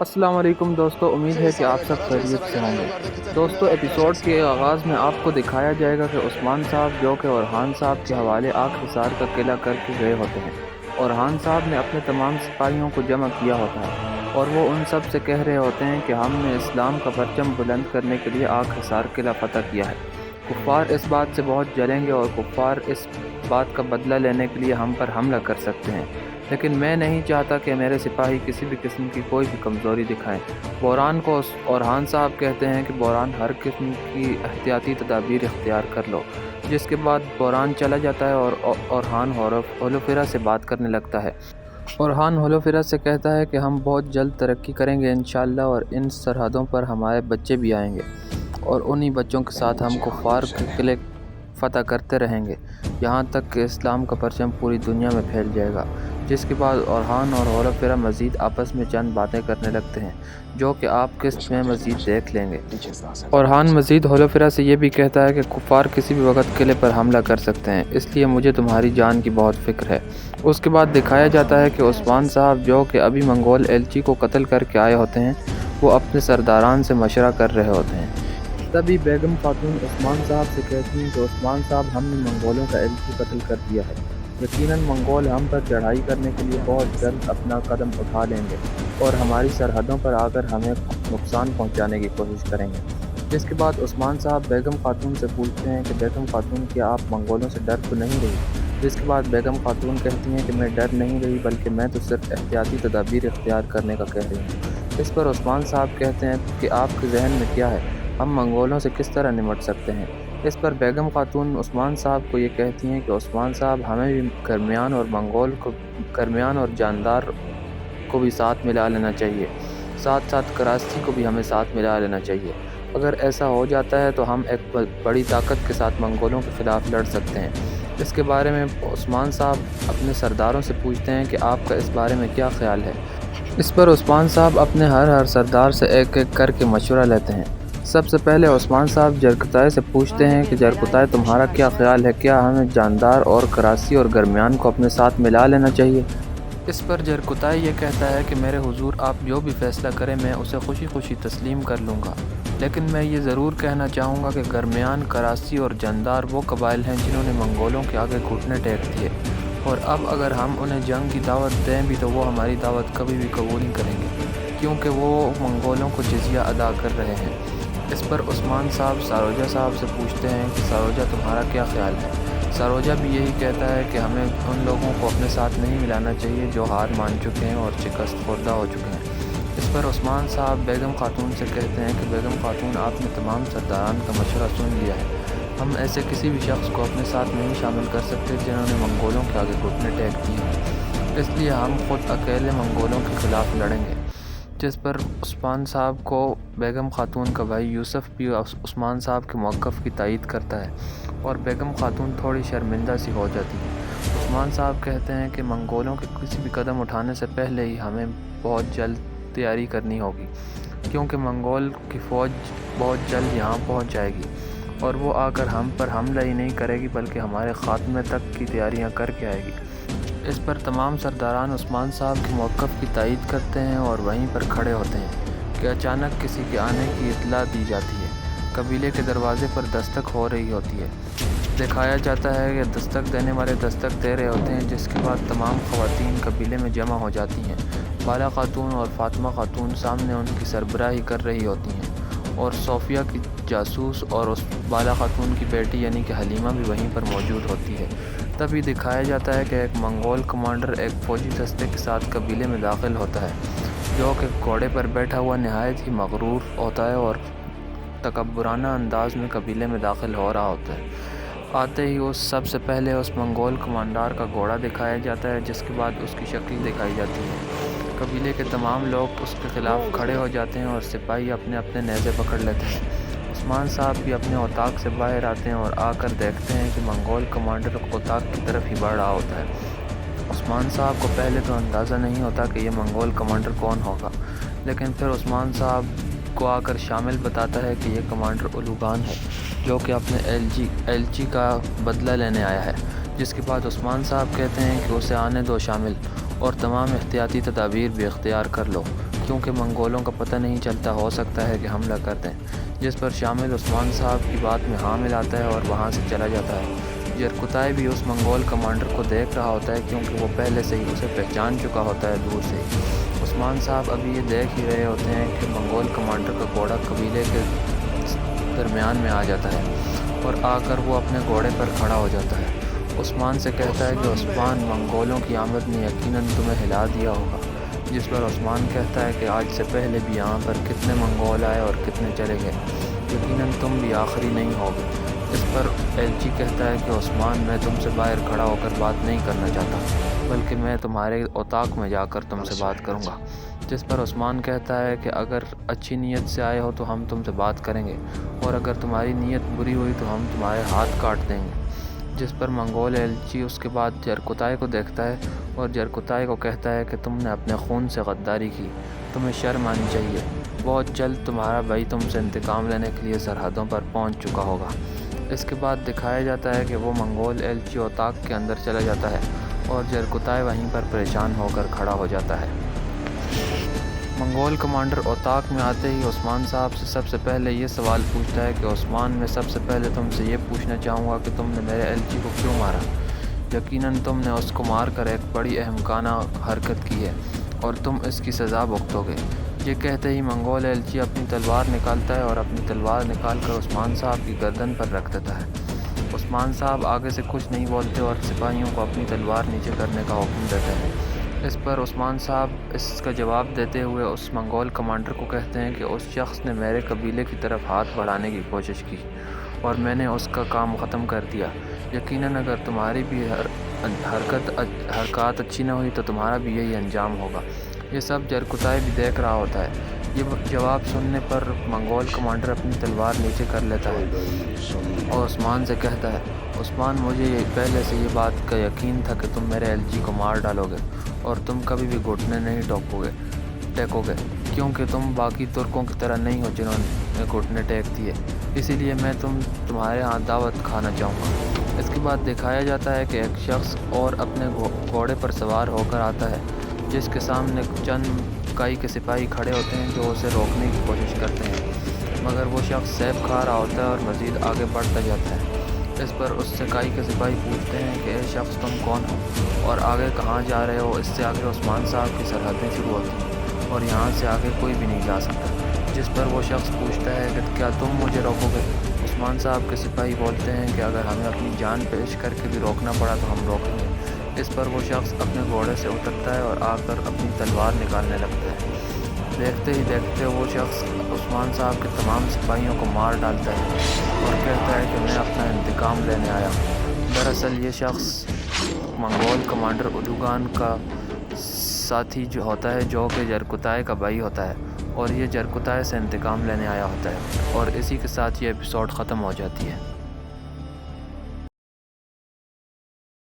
السلام علیکم دوستو، امید ہے کہ آپ سب خیریت سے ہوں گے۔ دوستو، ایپیسوڈ کے آغاز میں آپ کو دکھایا جائے گا کہ عثمان صاحب جو کہ اورحان صاحب کے حوالے آگ حصار کا قلعہ کر کے گئے ہوتے ہیں۔ اورحان صاحب نے اپنے تمام سپاہیوں کو جمع کیا ہوتا ہے اور وہ ان سب سے کہہ رہے ہوتے ہیں کہ ہم نے اسلام کا پرچم بلند کرنے کے لیے آگ حصار قلعہ فتح کیا ہے۔ کفار اس بات سے بہت جلیں گے اور کفار اس بات کا بدلہ لینے کے لیے ہم پر حملہ کر سکتے ہیں، لیکن میں نہیں چاہتا کہ میرے سپاہی کسی بھی قسم کی کوئی بھی کمزوری دکھائیں۔ بحران کو اورحان صاحب کہتے ہیں کہ بحران ہر قسم کی احتیاطی تدابیر اختیار کر لو، جس کے بعد بحران چلا جاتا ہے اور اورحان ہولوفیرا سے بات کرنے لگتا ہے۔ اورحان ہولوفیرا سے کہتا ہے کہ ہم بہت جلد ترقی کریں گے انشاءاللہ، اور ان سرحدوں پر ہمارے بچے بھی آئیں گے اور انہی بچوں کے ساتھ ہم کفار کے قلعے فتح کرتے رہیں گے یہاں تک کہ اسلام کا پرچم پوری دنیا میں پھیل جائے گا۔ جس کے بعد اورحان اور ہولوفیرا مزید آپس میں چند باتیں کرنے لگتے ہیں جو کہ آپ قسط میں مزید دیکھ لیں گے۔ اورحان مزید ہولوفیرا سے یہ بھی کہتا ہے کہ کفار کسی بھی وقت قلعے پر حملہ کر سکتے ہیں، اس لیے مجھے تمہاری جان کی بہت فکر ہے۔ اس کے بعد دکھایا جاتا ہے کہ عثمان صاحب جو کہ ابھی منگول ایلچی کو قتل کر کے آئے ہوتے ہیں، وہ اپنے سرداران سے مشورہ کر رہے ہوتے ہیں۔ تبھی بیگم خاتون عثمان صاحب سے کہتی ہیں کہ عثمان صاحب، ہم نے منگولوں کا ایلچی قتل کر دیا ہے، یقیناً منگول ہم پر چڑھائی کرنے کے لیے بہت جلد اپنا قدم اٹھا لیں گے اور ہماری سرحدوں پر آ کر ہمیں نقصان پہنچانے کی کوشش کریں گے۔ جس کے بعد عثمان صاحب بیگم خاتون سے پوچھتے ہیں کہ بیگم خاتون، کیا آپ منگولوں سے ڈر تو نہیں رہی؟ جس کے بعد بیگم خاتون کہتی ہیں کہ میں ڈر نہیں رہی، بلکہ میں تو صرف احتیاطی تدابیر اختیار کرنے کا کہہ رہی ہوں۔ اس پر عثمان صاحب کہتے ہیں کہ آپ کے ذہن میں کیا ہے، ہم منگولوں سے کس طرح نمٹ سکتے ہیں؟ اس پر بیگم خاتون عثمان صاحب کو یہ کہتی ہیں کہ عثمان صاحب، ہمیں بھی گرمیان اور جاندار کو بھی ساتھ ملا لینا چاہیے، ساتھ ساتھ کراچی کو بھی ہمیں ساتھ ملا لینا چاہیے۔ اگر ایسا ہو جاتا ہے تو ہم ایک بڑی طاقت کے ساتھ منگولوں کے خلاف لڑ سکتے ہیں۔ اس کے بارے میں عثمان صاحب اپنے سرداروں سے پوچھتے ہیں کہ آپ کا اس بارے میں کیا خیال ہے؟ اس پر عثمان صاحب اپنے ہر سردار سے ایک ایک کر کے مشورہ لیتے ہیں۔ سب سے پہلے عثمان صاحب جرکتائے سے پوچھتے ہیں کہ جرکتائے، تمہارا کیا خیال ہے، کیا ہمیں جاندار اور کراسی اور گرمیان کو اپنے ساتھ ملا لینا چاہیے؟ اس پر جرکتائے یہ کہتا ہے کہ میرے حضور، آپ جو بھی فیصلہ کریں میں اسے خوشی خوشی تسلیم کر لوں گا، لیکن میں یہ ضرور کہنا چاہوں گا کہ گرمیان، کراسی اور جاندار وہ قبائل ہیں جنہوں نے منگولوں کے آگے گھٹنے ٹیک دیے، اور اب اگر ہم انہیں جنگ کی دعوت دیں بھی تو وہ ہماری دعوت کبھی بھی قبول نہیں کریں گے، کیونکہ وہ منگولوں کو جزیہ ادا کر رہے ہیں۔ اس پر عثمان صاحب ساروجہ صاحب سے پوچھتے ہیں کہ ساروجہ، تمہارا کیا خیال ہے؟ ساروجہ بھی یہی کہتا ہے کہ ہمیں ان لوگوں کو اپنے ساتھ نہیں ملانا چاہیے جو ہار مان چکے ہیں اور شکست خوردہ ہو چکے ہیں۔ اس پر عثمان صاحب بیگم خاتون سے کہتے ہیں کہ بیگم خاتون، آپ نے تمام سرداران کا مشورہ سن لیا ہے، ہم ایسے کسی بھی شخص کو اپنے ساتھ نہیں شامل کر سکتے جنہوں نے منگولوں کے آگے گھٹنے ٹیک دیے ہیں، اس لیے ہم خود اکیلے منگولوں کے خلاف لڑیں گے۔ جس پر عثمان صاحب کو بیگم خاتون کا بھائی یوسف بھی عثمان صاحب کے موقف کی تائید کرتا ہے اور بیگم خاتون تھوڑی شرمندہ سی ہو جاتی ہے۔ عثمان صاحب کہتے ہیں کہ منگولوں کے کسی بھی قدم اٹھانے سے پہلے ہی ہمیں بہت جلد تیاری کرنی ہوگی، کیونکہ منگول کی فوج بہت جلد یہاں پہنچ جائے گی اور وہ آ کر ہم پر حملہ ہی نہیں کرے گی بلکہ ہمارے خاتمے تک کی تیاریاں کر کے آئے گی۔ اس پر تمام سرداران عثمان صاحب کے موقف کی تائید کرتے ہیں اور وہیں پر کھڑے ہوتے ہیں کہ اچانک کسی کے آنے کی اطلاع دی جاتی ہے۔ قبیلے کے دروازے پر دستک ہو رہی ہوتی ہے۔ دکھایا جاتا ہے کہ دستک دینے والے دستک دے رہے ہوتے ہیں، جس کے بعد تمام خواتین قبیلے میں جمع ہو جاتی ہیں۔ بالا خاتون اور فاطمہ خاتون سامنے ان کی سربراہی کر رہی ہوتی ہیں، اور صوفیہ کی جاسوس اور اس بالا خاتون کی بیٹی یعنی کہ حلیمہ بھی وہیں پر موجود ہوتی ہے۔ تبھی دکھایا جاتا ہے کہ ایک منگول کمانڈر ایک فوجی دستے کے ساتھ قبیلے میں داخل ہوتا ہے، جو کہ گھوڑے پر بیٹھا ہوا نہایت ہی مغرور ہوتا ہے اور تکبرانہ انداز میں قبیلے میں داخل ہو رہا ہوتا ہے۔ آتے ہی سب سے پہلے اس منگول کمانڈر کا گھوڑا دکھایا جاتا ہے، جس کے بعد اس کی شکل دکھائی جاتی ہے۔ قبیلے کے تمام لوگ اس کے خلاف کھڑے ہو جاتے ہیں اور سپاہی اپنے اپنے نیزے پکڑ لیتے ہیں۔ عثمان صاحب بھی اپنے اوطاق سے باہر آتے ہیں اور آ کر دیکھتے ہیں کہ منگول کمانڈر اوطاق کی طرف ہی بڑھ رہا ہوتا ہے۔ عثمان صاحب کو پہلے تو اندازہ نہیں ہوتا کہ یہ منگول کمانڈر کون ہوگا، لیکن پھر عثمان صاحب کو آ کر شامل بتاتا ہے کہ یہ کمانڈر اولوگان ہے، جو کہ اپنے ایلچی کا بدلہ لینے آیا ہے۔ جس کے بعد عثمان صاحب کہتے ہیں کہ اسے آنے دو شامل اور تمام احتیاطی تدابیر بھی اختیار کر لو، کیونکہ منگولوں کا پتہ نہیں چلتا، ہو سکتا ہے کہ حملہ کر دیں۔ جس پر شامل عثمان صاحب کی بات میں ہاں ملاتا ہے اور وہاں سے چلا جاتا ہے۔ جرکتائی بھی اس منگول کمانڈر کو دیکھ رہا ہوتا ہے، کیونکہ وہ پہلے سے ہی اسے پہچان چکا ہوتا ہے دور سے ہی۔ عثمان صاحب ابھی یہ دیکھ ہی رہے ہوتے ہیں کہ منگول کمانڈر کا گھوڑا قبیلے کے درمیان میں آ جاتا ہے اور آ کر وہ اپنے گھوڑے پر کھڑا ہو جاتا ہے۔ عثمان سے کہتا ہے کہ عثمان، منگولوں کی آمد نے یقیناً تمہیں ہلا دیا ہوگا۔ جس پر عثمان کہتا ہے کہ آج سے پہلے بھی یہاں پر کتنے منگول آئے اور کتنے چلے گئے، یقیناً تم بھی آخری نہیں ہوگے۔ اس پر ایلچی کہتا ہے کہ عثمان، میں تم سے باہر کھڑا ہو کر بات نہیں کرنا چاہتا، بلکہ میں تمہارے اتاق میں جا کر تم سے بات کروں گا۔ جس پر عثمان کہتا ہے کہ اگر اچھی نیت سے آئے ہو تو ہم تم سے بات کریں گے، اور اگر تمہاری نیت بری ہوئی تو ہم تمہارے ہاتھ کاٹ دیں گے۔ جس پر منگول ایلچی اس کے بعد جرکتائی کو دیکھتا ہے اور جرکتائی کو کہتا ہے کہ تم نے اپنے خون سے غداری کی، تمہیں شرم آنی چاہیے۔ بہت جلد تمہارا بھائی تم سے انتقام لینے کے لیے سرحدوں پر پہنچ چکا ہوگا۔ اس کے بعد دکھایا جاتا ہے کہ وہ منگول ایلچی اتاق کے اندر چلا جاتا ہے اور جرکتائی وہیں پر پریشان ہو کر کھڑا ہو جاتا ہے۔ منگول کمانڈر اتاق میں آتے ہی عثمان صاحب سے سب سے پہلے یہ سوال پوچھتا ہے کہ عثمان، میں سب سے پہلے تم سے یہ پوچھنا چاہوں گا کہ تم نے میرے ایلچی کو کیوں مارا؟ یقیناً تم نے اس کو مار کر ایک بڑی احمقانہ حرکت کی ہے اور تم اس کی سزا بھگتو گے۔ یہ کہتے ہی منگول ایلچی اپنی تلوار نکالتا ہے اور اپنی تلوار نکال کر عثمان صاحب کی گردن پر رکھ دیتا ہے۔ عثمان صاحب آگے سے کچھ نہیں بولتے اور سپاہیوں کو اپنی تلوار نیچے کرنے کا حکم دیتے ہیں۔ اس پر عثمان صاحب اس کا جواب دیتے ہوئے اس منگول کمانڈر کو کہتے ہیں کہ اس شخص نے میرے قبیلے کی طرف ہاتھ بڑھانے کی کوشش کی اور میں نے اس کا کام ختم کر دیا۔ یقیناً اگر تمہاری بھی حرکات اچھی نہ ہوئی تو تمہارا بھی یہی انجام ہوگا۔ یہ سب جرکتائی بھی دیکھ رہا ہوتا ہے۔ یہ جواب سننے پر منگول کمانڈر اپنی تلوار نیچے کر لیتا ہے اور عثمان سے کہتا ہے، عثمان، مجھے پہلے سے یہ بات کا یقین تھا کہ تم میرے ایلچی کو مار ڈالو گے اور تم کبھی بھی گھٹنے نہیں ٹیکو گے، کیونکہ تم باقی ترکوں کی طرح نہیں ہو جنہوں نے گھٹنے ٹیک دیے۔ اسی لیے میں تمہارے ہاں دعوت کھانا چاہوں گا۔ اس کے بعد دکھایا جاتا ہے کہ ایک شخص اور اپنے گھوڑے پر سوار ہو کر آتا ہے، جس کے سامنے چند کائی کے سپاہی کھڑے ہوتے ہیں جو اسے روکنے کی کوشش کرتے ہیں، مگر وہ شخص سیب کھا رہا ہوتا ہے اور مزید آگے بڑھتا جاتا ہے۔ اس پر اس سے کائی کے سپاہی پوچھتے ہیں کہ اے شخص، تم کون ہو اور آگے کہاں جا رہے ہو؟ اس سے آگے عثمان صاحب کی سرحدیں شروع ہوتی ہیں اور یہاں سے آگے کوئی بھی نہیں جا سکتا۔ جس پر وہ شخص پوچھتا ہے کہ کیا تم مجھے روکو گے؟ عثمان صاحب کے سپاہی بولتے ہیں کہ اگر ہمیں اپنی جان پیش کر کے بھی روکنا پڑا تو ہم روکیں گے۔ اس پر وہ شخص اپنے گھوڑے سے اترتا ہے اور آ کر اپنی تلوار نکالنے لگتا ہے۔ دیکھتے ہی دیکھتے وہ شخص عثمان صاحب کے تمام سپاہیوں کو مار ڈالتا ہے اور کہتا ہے کہ میں اپنا انتقام لینے آیا ہوں۔ دراصل یہ شخص منگول کمانڈر ادوگان کا ساتھی جو ہوتا ہے، جو کہ جرکتائی کا بھائی ہوتا ہے، اور یہ جرکتائی سے انتقام لینے آیا ہوتا ہے۔ اور اسی کے ساتھ یہ ایپیسوڈ ختم ہو جاتی ہے۔